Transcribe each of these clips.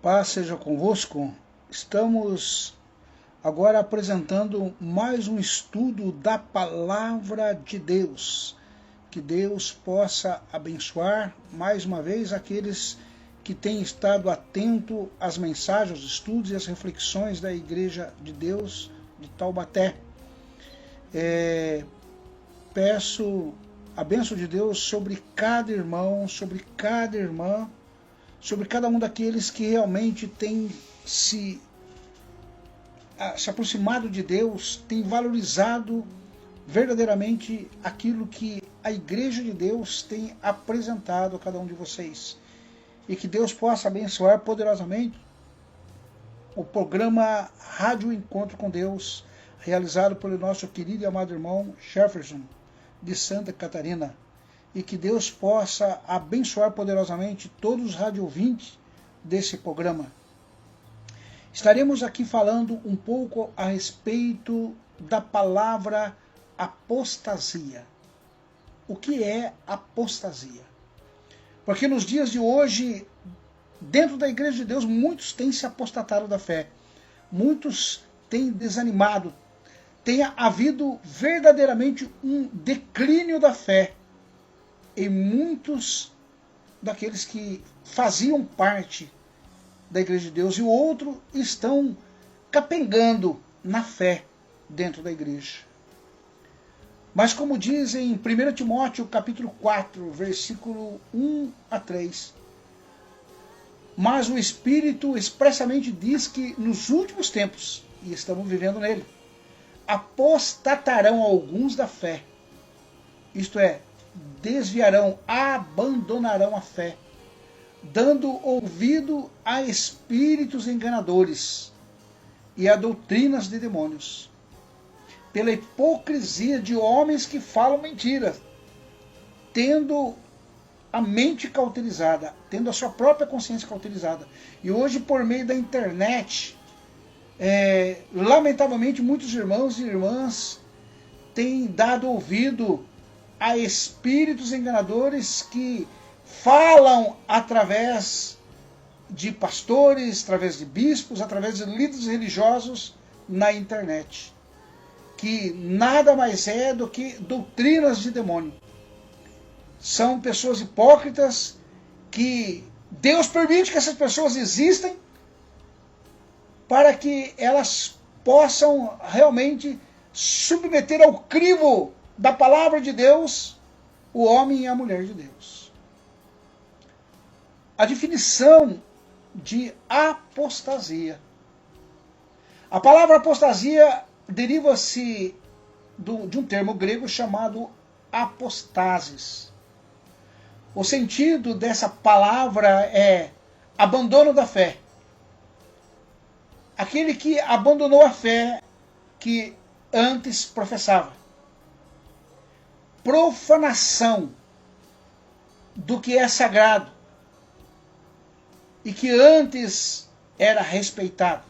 Paz seja convosco. Estamos agora apresentando mais um estudo da Palavra de Deus. Que Deus possa abençoar mais uma vez aqueles que têm estado atento às mensagens, aos estudos e às reflexões da Igreja de Deus de Taubaté. Peço a bênção de Deus sobre cada irmão, sobre cada irmã, sobre cada um daqueles que realmente tem se aproximado de Deus, tem valorizado verdadeiramente aquilo que a Igreja de Deus tem apresentado a cada um de vocês. E que Deus possa abençoar poderosamente o programa Rádio Encontro com Deus, realizado pelo nosso querido e amado irmão Jefferson, de Santa Catarina. E que Deus possa abençoar poderosamente todos os radiovintes desse programa. Estaremos aqui falando um pouco a respeito da palavra apostasia. O que é apostasia? Porque nos dias de hoje, dentro da Igreja de Deus, muitos têm se apostatado da fé. Muitos têm desanimado. Tem havido verdadeiramente um declínio da fé em muitos daqueles que faziam parte da Igreja de Deus, e o outro estão capengando na fé dentro da igreja. Mas como diz em 1 Timóteo capítulo 4, versículo 1 a 3, mas o Espírito expressamente diz que nos últimos tempos, e estamos vivendo nele, apostatarão alguns da fé, isto é, desviarão, abandonarão a fé, dando ouvido a espíritos enganadores e a doutrinas de demônios, pela hipocrisia de homens que falam mentiras, tendo a mente cauterizada, tendo a sua própria consciência cauterizada. E hoje, por meio da internet, lamentavelmente, muitos irmãos e irmãs têm dado ouvido a espíritos enganadores que falam através de pastores, através de bispos, através de líderes religiosos na internet, que nada mais é do que doutrinas de demônio. São pessoas hipócritas que Deus permite que essas pessoas existam para que elas possam realmente submeter ao crivo da palavra de Deus o homem e a mulher de Deus. A definição de apostasia. A palavra apostasia deriva-se de um termo grego chamado apostasis. O sentido dessa palavra é abandono da fé. Aquele que abandonou a fé que antes professava. Profanação do que é sagrado e que antes era respeitado.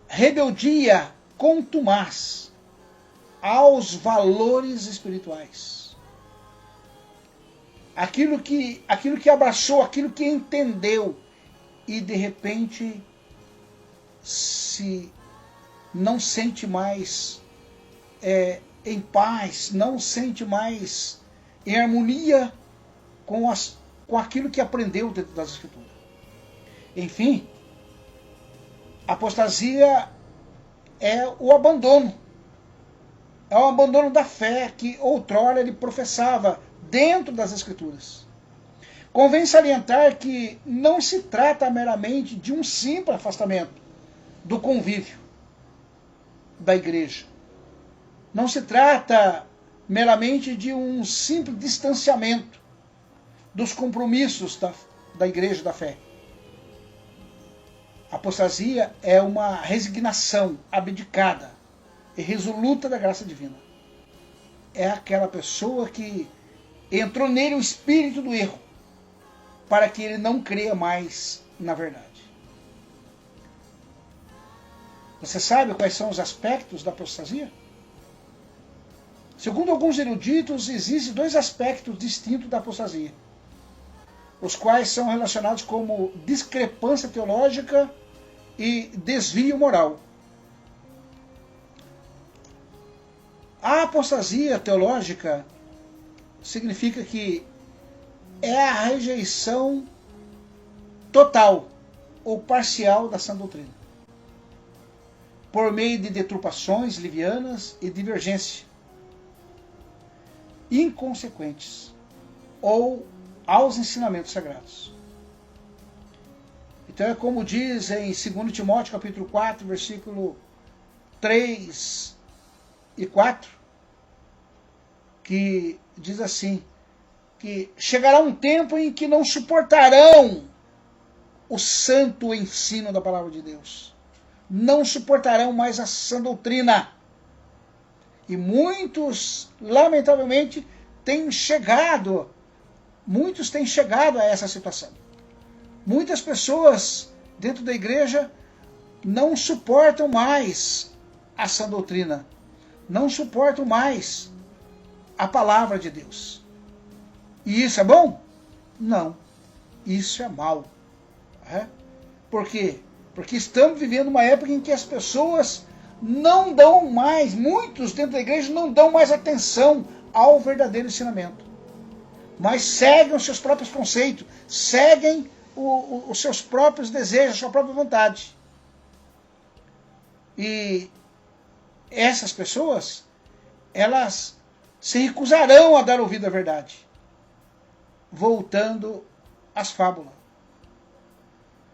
Rebeldia contumaz aos valores espirituais. Aquilo que abraçou, aquilo que entendeu e de repente se não sente mais em paz, não sente mais em harmonia com aquilo que aprendeu dentro das Escrituras. Enfim, a apostasia é o abandono. É o abandono da fé que outrora ele professava dentro das Escrituras. Convém salientar que não se trata meramente de um simples afastamento do convívio da igreja. Não se trata meramente de um simples distanciamento dos compromissos da igreja da fé. A apostasia é uma resignação abdicada e resoluta da graça divina. É aquela pessoa que entrou nele o espírito do erro, para que ele não creia mais na verdade. Você sabe quais são os aspectos da apostasia? Segundo alguns eruditos, existem dois aspectos distintos da apostasia. os quais são relacionados como discrepância teológica e desvio moral. A apostasia teológica significa que é a rejeição total ou parcial da sã doutrina, por meio de deturpações livianas e divergência inconsequentes ou aos ensinamentos sagrados. Então é como diz em 2 Timóteo capítulo 4, versículo 3 e 4, que diz assim, que chegará um tempo em que não suportarão o santo ensino da palavra de Deus. Não suportarão mais a sã doutrina. E muitos, lamentavelmente, têm chegado a essa situação. Muitas pessoas dentro da igreja não suportam mais a sã doutrina. Não suportam mais a palavra de Deus. E isso é bom? Não. Isso é mal. Por quê? Porque estamos vivendo uma época em que as pessoas não dão mais, muitos dentro da igreja não dão mais atenção ao verdadeiro ensinamento. Mas seguem os seus próprios conceitos, seguem os seus próprios desejos, a sua própria vontade. E essas pessoas, elas se recusarão a dar ouvido à verdade, voltando às fábulas.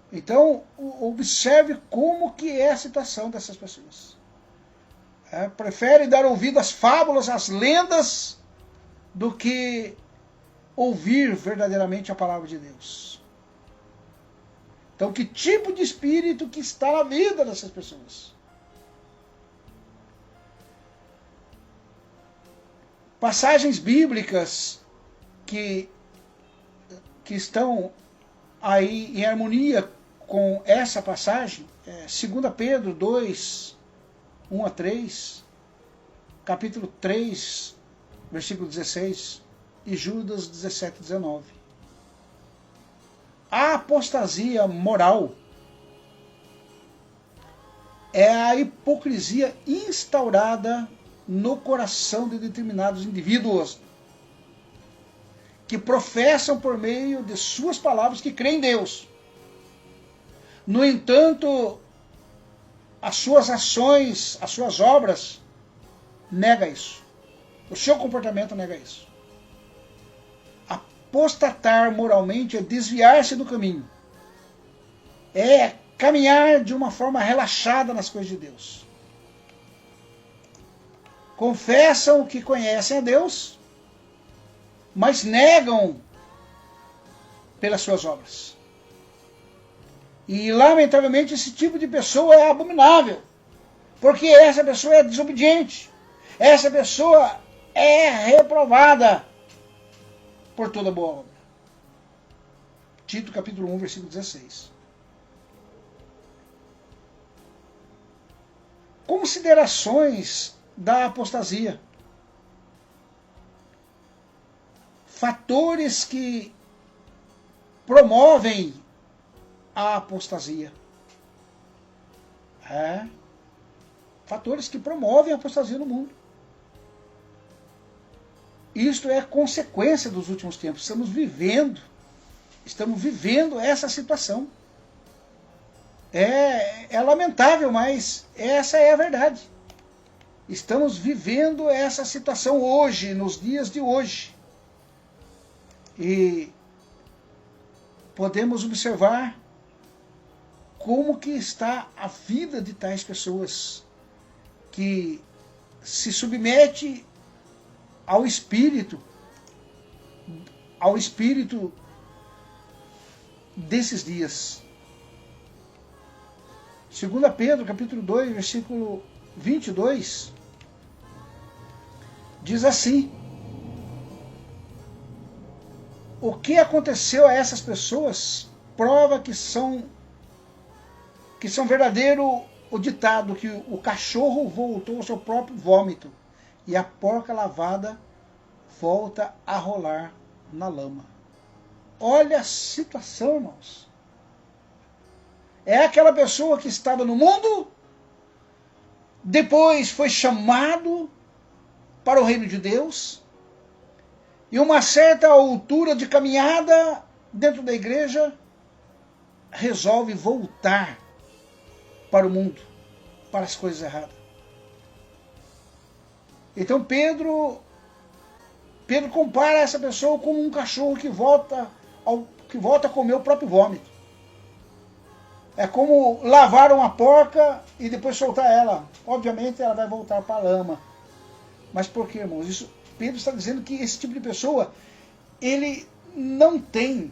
Então, observe como que é a situação dessas pessoas. Preferem dar ouvido às fábulas, às lendas, do que ouvir verdadeiramente a palavra de Deus. Então, que tipo de espírito que está na vida dessas pessoas? Passagens bíblicas que estão aí em harmonia com essa passagem, 2 Pedro 2, 1 a 3, capítulo 3, versículo 16, e Judas 17, 19. A apostasia moral é a hipocrisia instaurada no coração de determinados indivíduos que professam por meio de suas palavras que creem em Deus. No entanto, as suas ações, as suas obras, nega isso. O seu comportamento nega isso. Apostatar moralmente é desviar-se do caminho. É caminhar de uma forma relaxada nas coisas de Deus. Confessam que conhecem a Deus, mas negam pelas suas obras. E, lamentavelmente, esse tipo de pessoa é abominável, porque essa pessoa é desobediente, essa pessoa é reprovada por toda boa obra. Tito capítulo 1, versículo 16. Considerações da apostasia. Fatores que promovem a apostasia. Fatores que promovem a apostasia no mundo. Isto é consequência dos últimos tempos. Estamos vivendo essa situação. É lamentável, mas essa é a verdade. Estamos vivendo essa situação hoje, nos dias de hoje. E podemos observar como que está a vida de tais pessoas que se submete ao espírito desses dias. 2 Pedro, capítulo 2, versículo 22, diz assim: o que aconteceu a essas pessoas prova que são verdadeiro o ditado que o cachorro voltou ao seu próprio vômito e a porca lavada volta a rolar na lama. Olha a situação, irmãos. É aquela pessoa que estava no mundo, depois foi chamado para o reino de Deus, e uma certa altura de caminhada dentro da igreja, resolve voltar para o mundo, para as coisas erradas. Então Pedro compara essa pessoa com um cachorro que volta a comer o próprio vômito. É como lavar uma porca e depois soltar ela. Obviamente ela vai voltar para a lama. Mas por que, irmãos? Isso, Pedro está dizendo que esse tipo de pessoa, ele não tem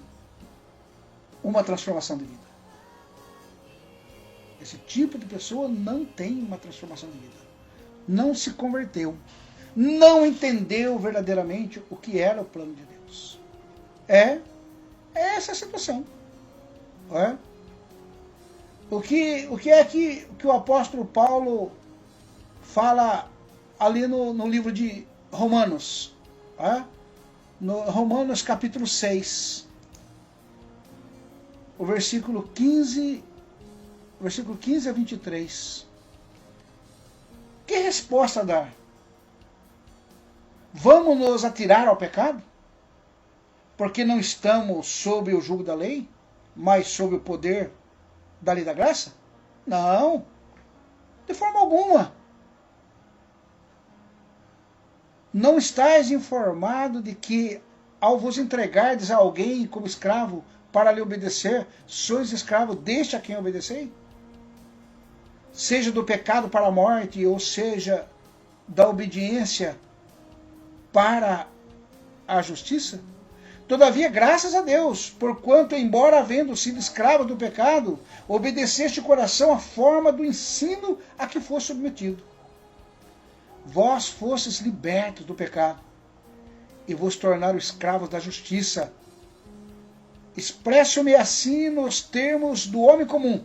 uma transformação de vida. Esse tipo de pessoa não tem uma transformação de vida. Não se converteu. Não entendeu verdadeiramente o que era o plano de Deus. É essa a situação. É? O que é que o apóstolo Paulo fala ali no livro de Romanos? É? No Romanos capítulo 6, o versículo 15 a 23. Que resposta dar? Vamos nos atirar ao pecado? Porque não estamos sob o jugo da lei, mas sob o poder da lei da graça? Não, de forma alguma. Não estáis informado de que, ao vos entregardes a alguém como escravo para lhe obedecer, sois escravo deste a quem obedecei? Seja do pecado para a morte, ou seja, da obediência para a justiça? Todavia, graças a Deus, porquanto, embora havendo sido escravo do pecado, obedeceste o coração à forma do ensino a que foste submetido. Vós fostes libertos do pecado e vos tornaram escravos da justiça. Expresso-me assim nos termos do homem comum,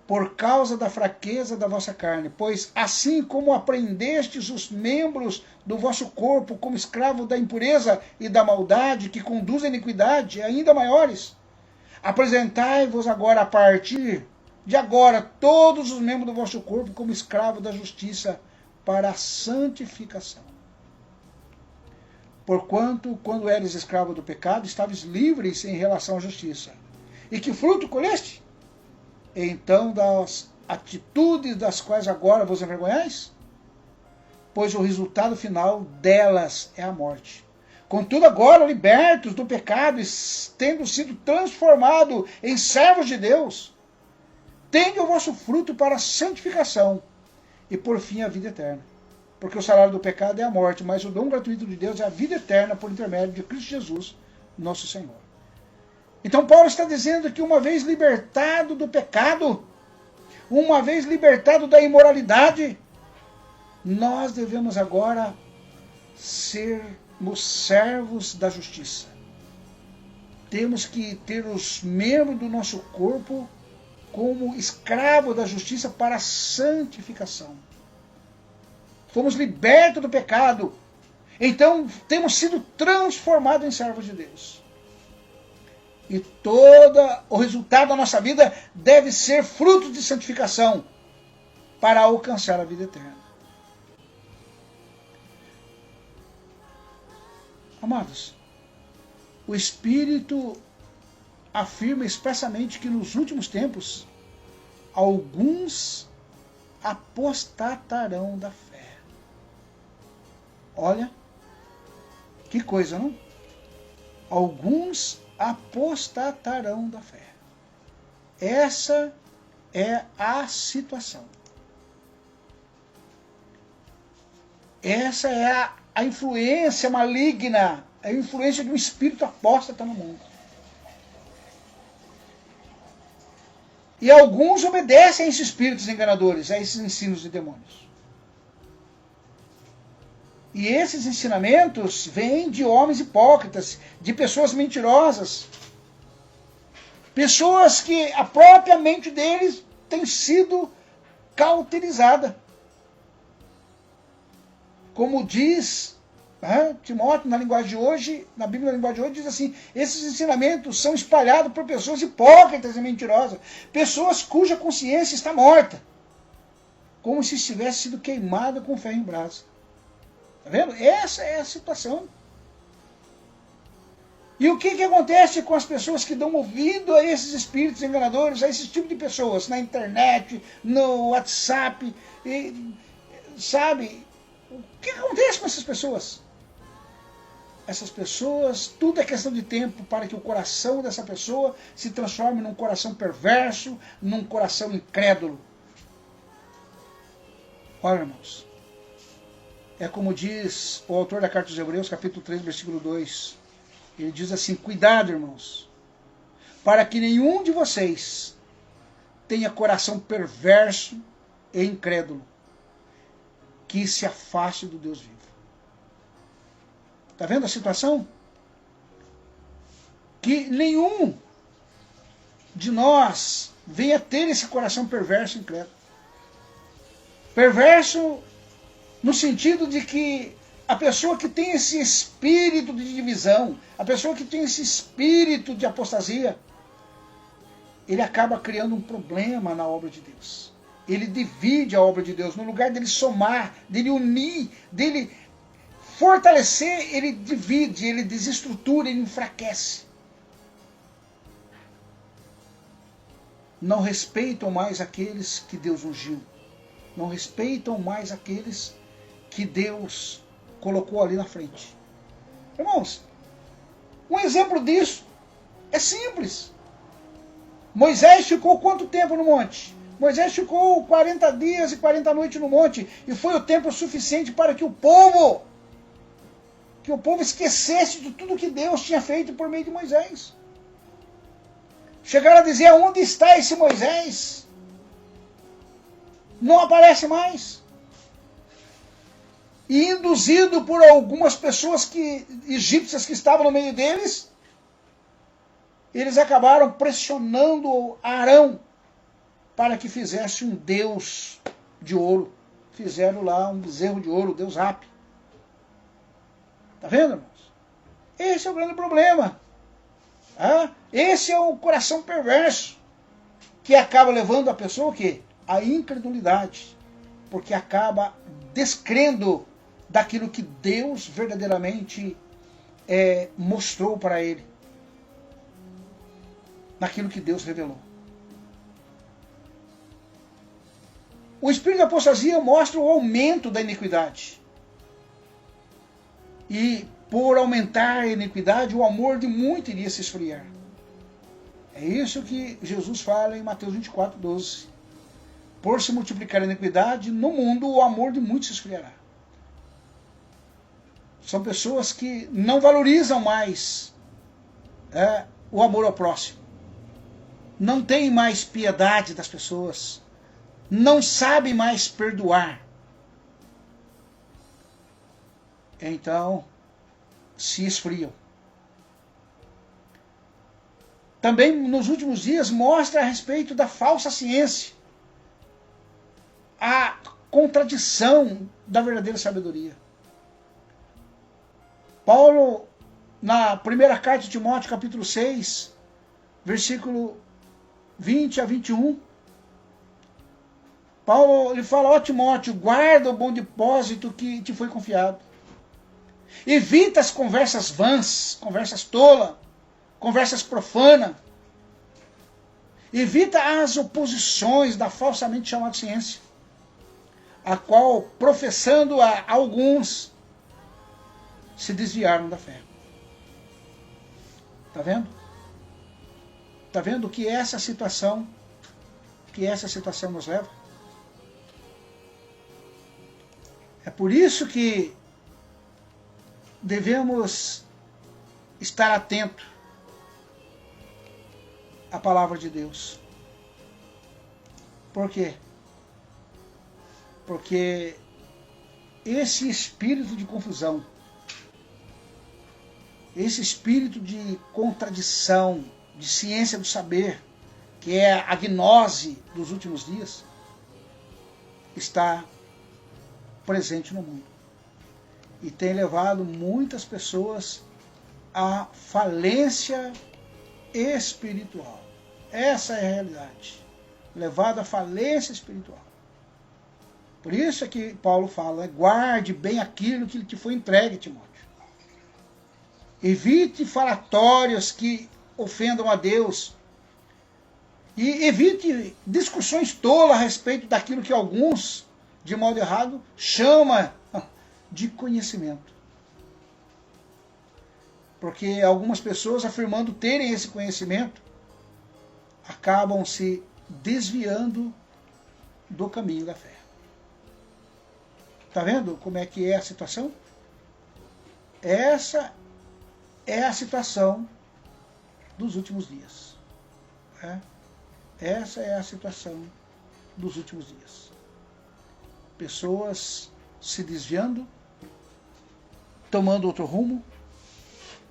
por causa da fraqueza da vossa carne, pois assim como aprendestes os membros do vosso corpo como escravo da impureza e da maldade que conduz à iniquidade ainda maiores, apresentai-vos agora a partir de agora todos os membros do vosso corpo como escravo da justiça para a santificação. Porquanto, quando eres escravo do pecado, estavas livres em relação à justiça. E que fruto colheste? Então, das atitudes das quais agora vos envergonhais? Pois o resultado final delas é a morte. Contudo, agora, libertos do pecado, tendo sido transformados em servos de Deus, tende o vosso fruto para a santificação e, por fim, a vida eterna. Porque o salário do pecado é a morte, mas o dom gratuito de Deus é a vida eterna por intermédio de Cristo Jesus, nosso Senhor. Então Paulo está dizendo que uma vez libertado do pecado, uma vez libertado da imoralidade, nós devemos agora sermos servos da justiça. Temos que ter os membros do nosso corpo como escravos da justiça para a santificação. Fomos libertos do pecado, então temos sido transformados em servos de Deus. E todo o resultado da nossa vida deve ser fruto de santificação para alcançar a vida eterna. Amados, o Espírito afirma expressamente que nos últimos tempos alguns apostatarão da fé. Olha, que coisa, não? Alguns apostatarão da fé. Essa é a situação. Essa é a influência maligna, a influência de um espírito apóstata no mundo. E alguns obedecem a esses espíritos enganadores, a esses ensinos de demônios. E esses ensinamentos vêm de homens hipócritas, de pessoas mentirosas. Pessoas que a própria mente deles tem sido cauterizada. Como diz Timóteo, na linguagem de hoje, na Bíblia, na linguagem de hoje, diz assim: esses ensinamentos são espalhados por pessoas hipócritas e mentirosas, pessoas cuja consciência está morta, como se estivesse sido queimada com ferro em brasa. Está vendo? Essa é a situação. E o que acontece com as pessoas que dão ouvido a esses espíritos enganadores, a esse tipo de pessoas, na internet, no WhatsApp, sabe? O que acontece com essas pessoas? Essas pessoas, tudo é questão de tempo para que o coração dessa pessoa se transforme num coração perverso, num coração incrédulo. Olha, irmãos, é como diz o autor da Carta aos Hebreus, capítulo 3, versículo 2. Ele diz assim: cuidado, irmãos, para que nenhum de vocês tenha coração perverso e incrédulo, que se afaste do Deus vivo. Está vendo a situação? Que nenhum de nós venha ter esse coração perverso e incrédulo. Perverso no sentido de que a pessoa que tem esse espírito de divisão, a pessoa que tem esse espírito de apostasia, ele acaba criando um problema na obra de Deus. Ele divide a obra de Deus. No lugar dele somar, dele unir, dele fortalecer, ele divide, ele desestrutura, ele enfraquece. Não respeitam mais aqueles que Deus ungiu. Não respeitam mais aqueles que Deus colocou ali na frente. Irmãos, um exemplo disso é simples. Moisés ficou quanto tempo no monte? Moisés ficou 40 dias e 40 noites no monte, e foi o tempo suficiente para que o povo esquecesse de tudo que Deus tinha feito por meio de Moisés. Chegaram a dizer: onde está esse Moisés? Não aparece mais. E induzido por algumas pessoas egípcias que estavam no meio deles, eles acabaram pressionando Arão para que fizesse um deus de ouro. Fizeram lá um bezerro de ouro, o deus Rapi. Está vendo, irmãos? Esse é o grande problema. Esse é o coração perverso que acaba levando a pessoa o quê? A incredulidade. Porque acaba descrendo daquilo que Deus verdadeiramente mostrou para ele. Naquilo que Deus revelou. O espírito da apostasia mostra o aumento da iniquidade. E por aumentar a iniquidade, o amor de muito iria se esfriar. É isso que Jesus fala em Mateus 24, 12. Por se multiplicar a iniquidade, no mundo o amor de muitos se esfriará. São pessoas que não valorizam mais o amor ao próximo. Não tem mais piedade das pessoas. Não sabe mais perdoar. Então, se esfriam. Também nos últimos dias mostra a respeito da falsa ciência, a contradição da verdadeira sabedoria. Paulo, na primeira carta de Timóteo, capítulo 6, versículo 20 a 21, Paulo ele fala: ó Timóteo, guarda o bom depósito que te foi confiado. Evita as conversas vãs, conversas tolas, conversas profanas. Evita as oposições da falsamente chamada ciência, a qual, professando a alguns, se desviaram da fé. Está vendo? Está vendo que essa situação nos leva? É por isso que devemos estar atentos à palavra de Deus. Por quê? Porque esse espírito de confusão, esse espírito de contradição, de ciência do saber, que é a gnose dos últimos dias, está presente no mundo. e tem levado muitas pessoas à falência espiritual. Essa é a realidade. Levado à falência espiritual. Por isso é que Paulo fala, guarde bem aquilo que te foi entregue, Timóteo. Evite falatórios que ofendam a Deus. E evite discussões tolas a respeito daquilo que alguns, de modo errado, chamam de conhecimento. Porque algumas pessoas, afirmando terem esse conhecimento, acabam se desviando do caminho da fé. Está vendo como é que é a situação? Essa é a situação dos últimos dias. Essa é a situação dos últimos dias. Pessoas se desviando, tomando outro rumo,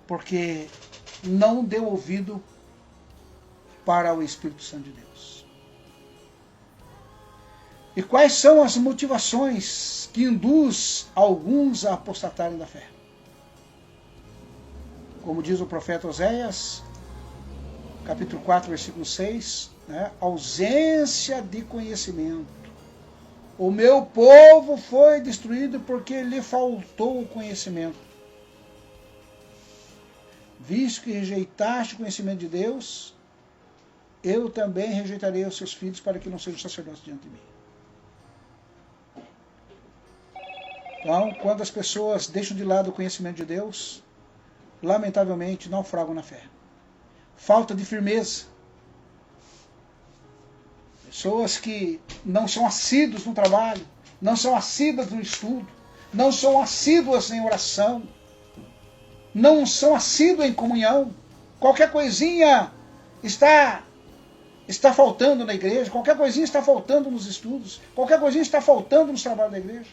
porque não deu ouvido para o Espírito Santo de Deus. E quais são as motivações que induz alguns a apostatarem da fé? Como diz o profeta Oséias, capítulo 4, versículo 6, ausência de conhecimento. O meu povo foi destruído porque lhe faltou o conhecimento. Visto que rejeitaste o conhecimento de Deus, eu também rejeitarei os seus filhos para que não sejam sacerdotes diante de mim. Então, quando as pessoas deixam de lado o conhecimento de Deus, lamentavelmente naufragam na fé. Falta de firmeza. Pessoas que não são assíduos no trabalho, não são assíduas no estudo, não são assíduas em oração, não são assíduas em comunhão. Qualquer coisinha está faltando na igreja, qualquer coisinha está faltando nos estudos, qualquer coisinha está faltando nos trabalhos da igreja.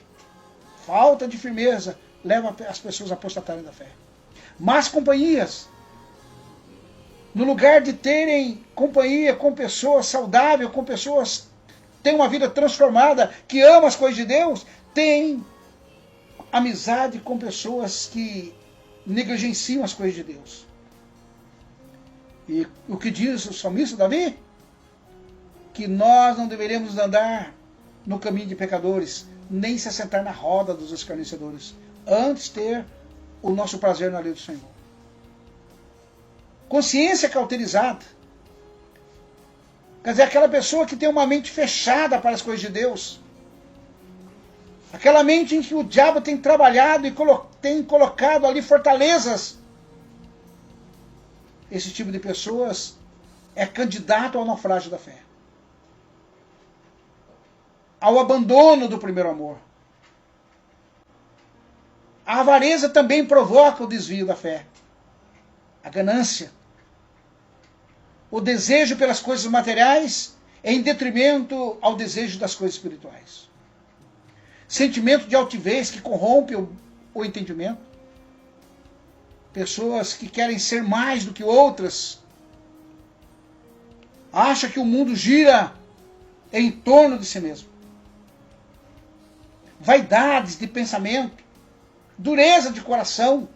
Falta de firmeza leva as pessoas a apostatarem da fé. Más companhias. No lugar de terem companhia com pessoas saudáveis, com pessoas que têm uma vida transformada, que amam as coisas de Deus, tem amizade com pessoas que negligenciam as coisas de Deus. E o que diz o salmista Davi? Que nós não deveríamos andar no caminho de pecadores, nem se assentar na roda dos escarnecedores, antes ter o nosso prazer na lei do Senhor. Consciência cauterizada. Quer dizer, aquela pessoa que tem uma mente fechada para as coisas de Deus. Aquela mente em que o diabo tem trabalhado e tem colocado ali fortalezas. Esse tipo de pessoas é candidato ao naufrágio da fé. Ao abandono do primeiro amor. A avareza também provoca o desvio da fé. A ganância. O desejo pelas coisas materiais em detrimento ao desejo das coisas espirituais. Sentimento de altivez que corrompe o entendimento. Pessoas que querem ser mais do que outras. Acham que o mundo gira em torno de si mesmo. Vaidades de pensamento. Dureza de coração.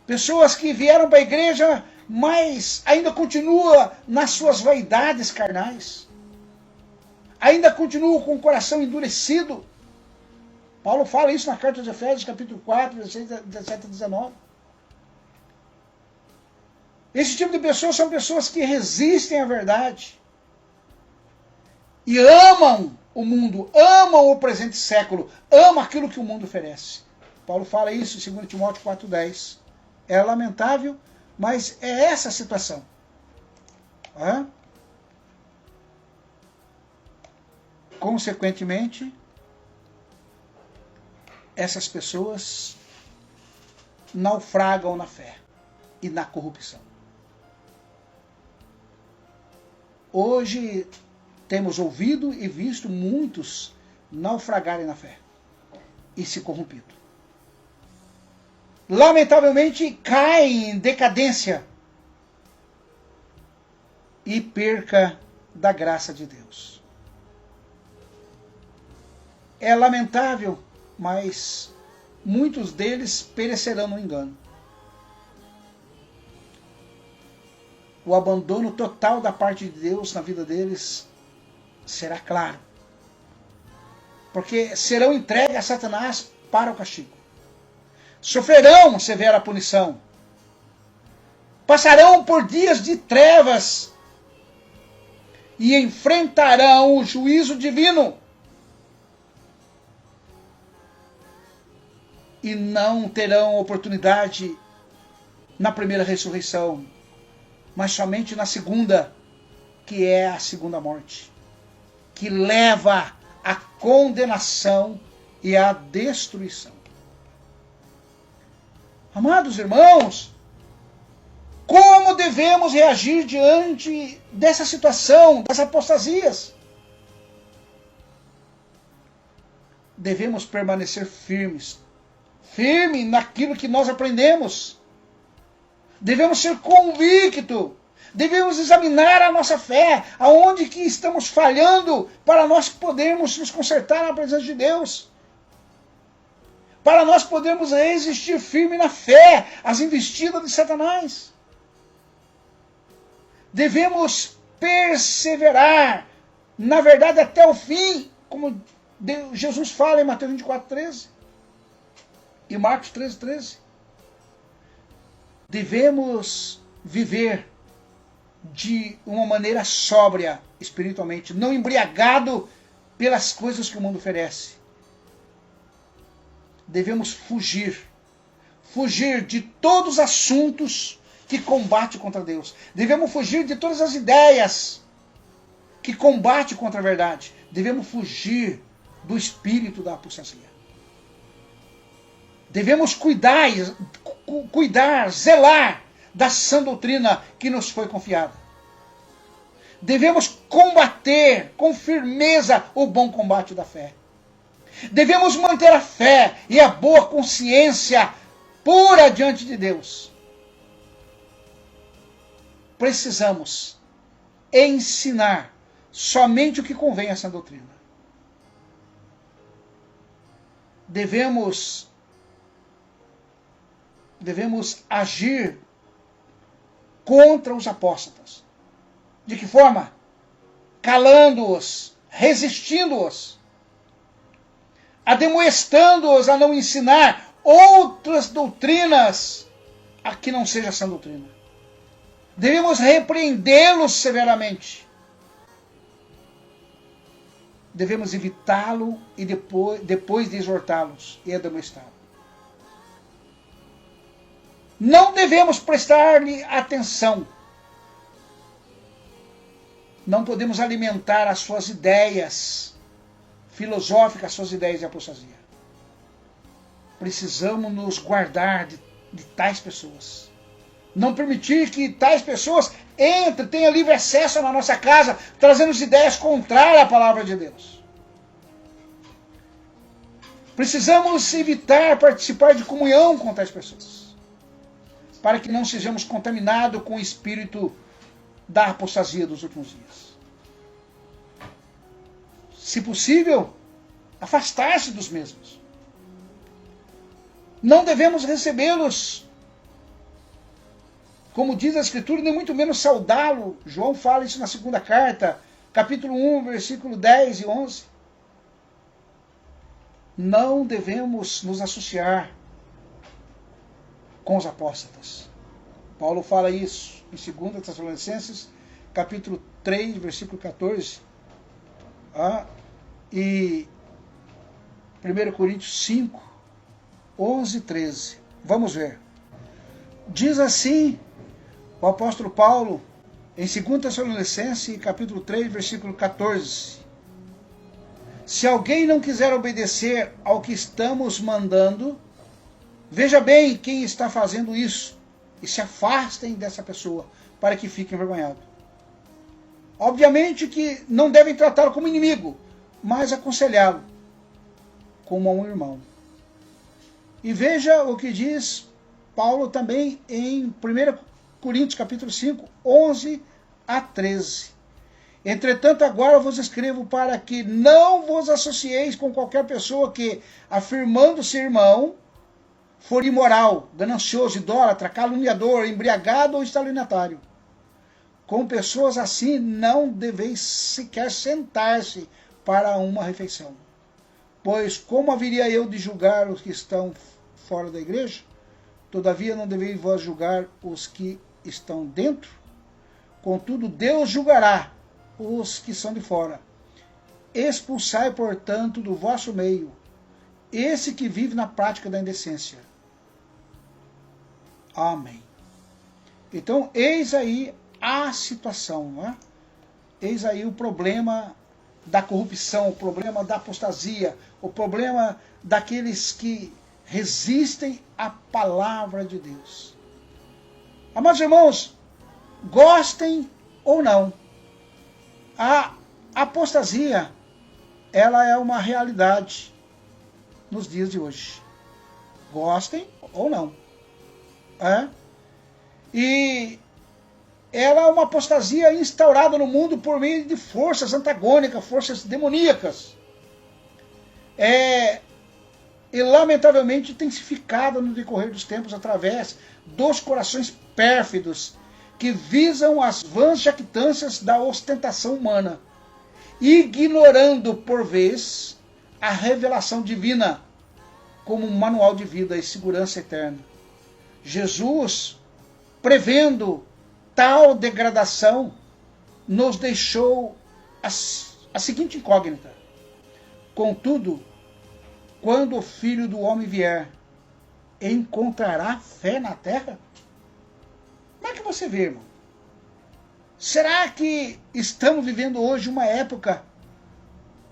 Pessoas que vieram para a igreja, mas ainda continuam nas suas vaidades carnais. Ainda continuam com o coração endurecido. Paulo fala isso na carta de Efésios, capítulo 4, 17 a 19. Esse tipo de pessoas são pessoas que resistem à verdade. E amam o mundo, amam o presente século, amam aquilo que o mundo oferece. Paulo fala isso em 2 Timóteo 4,10. É lamentável, mas é essa a situação. Consequentemente, essas pessoas naufragam na fé e na corrupção. Hoje temos ouvido e visto muitos naufragarem na fé e se corrompido. Lamentavelmente caem em decadência e perca da graça de Deus. É lamentável mas muitos deles perecerão no engano. O abandono total da parte de Deus na vida deles será claro. Porque serão entregues a Satanás para o castigo. Sofrerão severa punição. Passarão por dias de trevas e enfrentarão o juízo divino. E não terão oportunidade na primeira ressurreição, mas somente na segunda, que é a segunda morte, que leva à condenação e à destruição. Amados irmãos, como devemos reagir diante dessa situação, das apostasias? Devemos permanecer firmes naquilo que nós aprendemos. Devemos ser convictos. Devemos examinar a nossa fé, aonde que estamos falhando, para nós podermos nos consertar na presença de Deus. Para nós podermos resistir firme na fé às investidas de Satanás. Devemos perseverar, na verdade, até o fim, como Jesus fala em Mateus 24:13 e Marcos 13:13. Devemos viver de uma maneira sóbria espiritualmente, não embriagado pelas coisas que o mundo oferece. Devemos fugir de todos os assuntos que combatem contra Deus. Devemos fugir de todas as ideias que combatem contra a verdade. Devemos fugir do espírito da apostasia. Devemos cuidar, zelar da sã doutrina que nos foi confiada. Devemos combater com firmeza o bom combate da fé. Devemos manter a fé e a boa consciência pura diante de Deus. Precisamos ensinar somente o que convém a essa doutrina. Devemos agir contra os apóstatas. De que forma? Calando-os, resistindo-os, ademoestando-os a não ensinar outras doutrinas a que não seja essa doutrina. Devemos repreendê-los severamente. Devemos evitá-lo e depois de exortá-los e ademoestá-los. Não devemos prestar-lhe atenção. Não podemos alimentar as suas ideias filosóficas, as suas ideias de apostasia. Precisamos nos guardar de tais pessoas. Não permitir que tais pessoas tenham livre acesso na nossa casa, trazendo ideias contrárias à palavra de Deus. Precisamos evitar participar de comunhão com tais pessoas, para que não sejamos contaminados com o espírito da apostasia dos últimos dias. Se possível, afastar-se dos mesmos. Não devemos recebê-los, como diz a Escritura, nem muito menos saudá-lo. João fala isso na segunda carta, capítulo 1, versículo 10 e 11. Não devemos nos associar com os apóstatas. Paulo fala isso em 2 Tessalonicenses, capítulo 3, versículo 14, e 1 Coríntios 5, 11 e 13. Vamos ver. Diz assim o apóstolo Paulo em 2 Tessalonicenses, capítulo 3, versículo 14. Se alguém não quiser obedecer ao que estamos mandando, veja bem quem está fazendo isso e se afastem dessa pessoa para que fiquem envergonhados. Obviamente que não devem tratá-lo como inimigo, mas aconselhá-lo como a um irmão. E veja o que diz Paulo também em 1 Coríntios capítulo 5, 11 a 13. Entretanto, agora vos escrevo para que não vos associeis com qualquer pessoa que, afirmando-se irmão, for imoral, ganancioso, idólatra, caluniador, embriagado ou estelionatário. Com pessoas assim não deveis sequer sentar-se para uma refeição. Pois como haveria eu de julgar os que estão fora da igreja? Todavia não deveis vós julgar os que estão dentro? Contudo, Deus julgará os que são de fora. Expulsai, portanto, do vosso meio esse que vive na prática da indecência. Amém. Então, eis aí a situação, não é? Eis aí o problema da corrupção, o problema da apostasia, o problema daqueles que resistem à palavra de Deus. Amados irmãos, gostem ou não, a apostasia, ela é uma realidade nos dias de hoje. Gostem ou não. E ela é uma apostasia instaurada no mundo por meio de forças antagônicas, forças demoníacas. E lamentavelmente intensificada no decorrer dos tempos através dos corações pérfidos que visam as vãs jactâncias da ostentação humana, ignorando por vez a revelação divina como um manual de vida e segurança eterna. Jesus, prevendo tal degradação, nos deixou a seguinte incógnita: contudo, quando o Filho do Homem vier, encontrará fé na terra? Como é que você vê, irmão? Será que estamos vivendo hoje uma época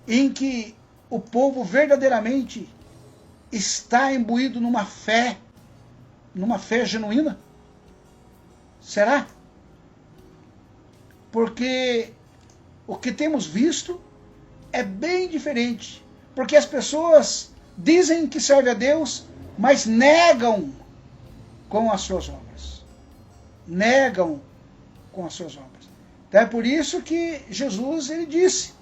em que o povo verdadeiramente está imbuído numa fé genuína? Será? Porque o que temos visto é bem diferente. Porque as pessoas dizem que servem a Deus, mas negam com as suas obras. Negam com as suas obras. Então é por isso que Jesus ele disse: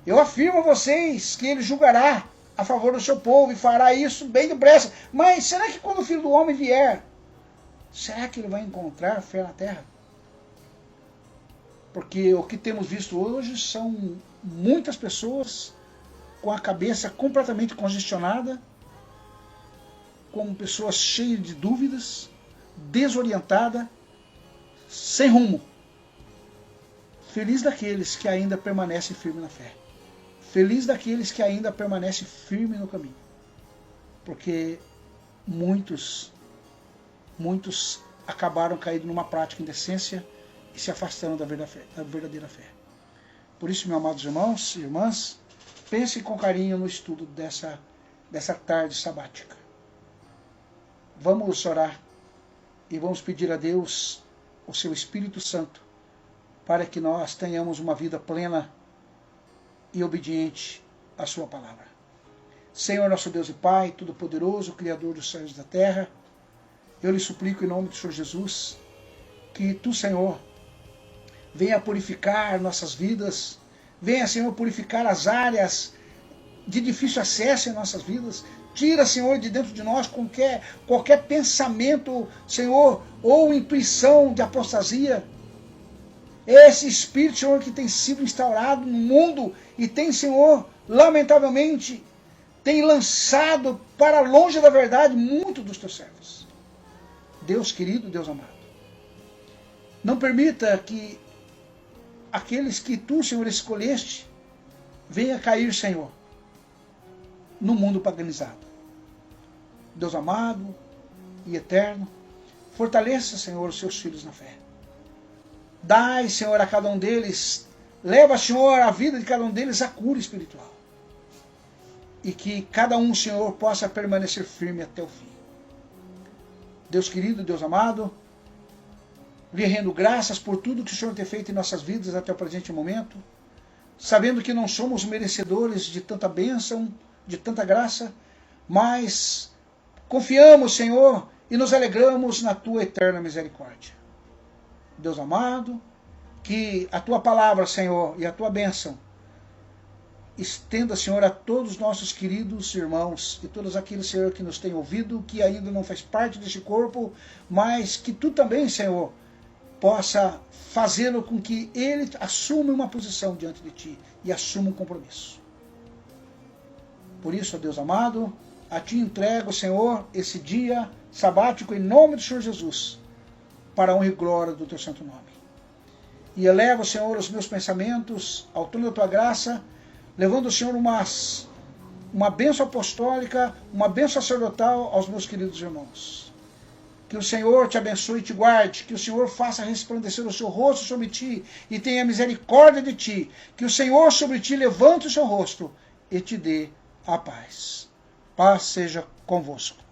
eu afirmo a vocês que ele julgará a favor do seu povo e fará isso bem depressa. Mas será que quando o Filho do Homem vier, será que ele vai encontrar fé na terra? Porque o que temos visto hoje são muitas pessoas com a cabeça completamente congestionada, com pessoas cheias de dúvidas, desorientada, sem rumo. Feliz daqueles que ainda permanecem firmes na fé. Feliz daqueles que ainda permanecem firmes no caminho. Porque muitos acabaram caindo numa prática indecência e se afastando da verdadeira fé. Por isso, meus amados irmãos e irmãs, pensem com carinho no estudo dessa tarde sabática. Vamos orar e vamos pedir a Deus o seu Espírito Santo para que nós tenhamos uma vida plena e obediente à sua palavra. Senhor, nosso Deus e Pai, Todo-Poderoso, Criador dos céus e da terra, eu lhe suplico em nome do Senhor Jesus que tu, Senhor, venha purificar nossas vidas, venha, Senhor, purificar as áreas de difícil acesso em nossas vidas. Tira, Senhor, de dentro de nós qualquer pensamento, Senhor, ou intuição de apostasia. Esse espírito, Senhor, que tem sido instaurado no mundo e tem, Senhor, lamentavelmente, tem lançado para longe da verdade muitos dos teus servos. Deus querido, Deus amado, não permita que aqueles que tu, Senhor, escolheste, venha cair, Senhor, no mundo paganizado. Deus amado e eterno, fortaleça, Senhor, os seus filhos na fé. Dai, Senhor, a cada um deles, leva, Senhor, a vida de cada um deles à cura espiritual. E que cada um, Senhor, possa permanecer firme até o fim. Deus querido, Deus amado, lhe rendo graças por tudo que o Senhor tem feito em nossas vidas até o presente momento, sabendo que não somos merecedores de tanta bênção, de tanta graça, mas confiamos, Senhor, e nos alegramos na tua eterna misericórdia. Deus amado Que a tua palavra, Senhor, e a tua bênção estenda, Senhor, a todos os nossos queridos irmãos e todos aqueles, Senhor, que nos têm ouvido, que ainda não faz parte deste corpo, mas que tu também, Senhor, possa fazê-lo com que ele assuma uma posição diante de ti e assuma um compromisso. Por isso, ó Deus amado, a ti entrego, Senhor, esse dia sabático em nome do Senhor Jesus, para a honra e glória do teu santo nome. E elevo, Senhor, os meus pensamentos ao trono da tua graça, levando, Senhor, uma bênção apostólica, uma bênção sacerdotal aos meus queridos irmãos. Que o Senhor te abençoe e te guarde, que o Senhor faça resplandecer o seu rosto sobre ti e tenha misericórdia de ti, que o Senhor sobre ti levante o seu rosto e te dê a paz. Paz seja convosco.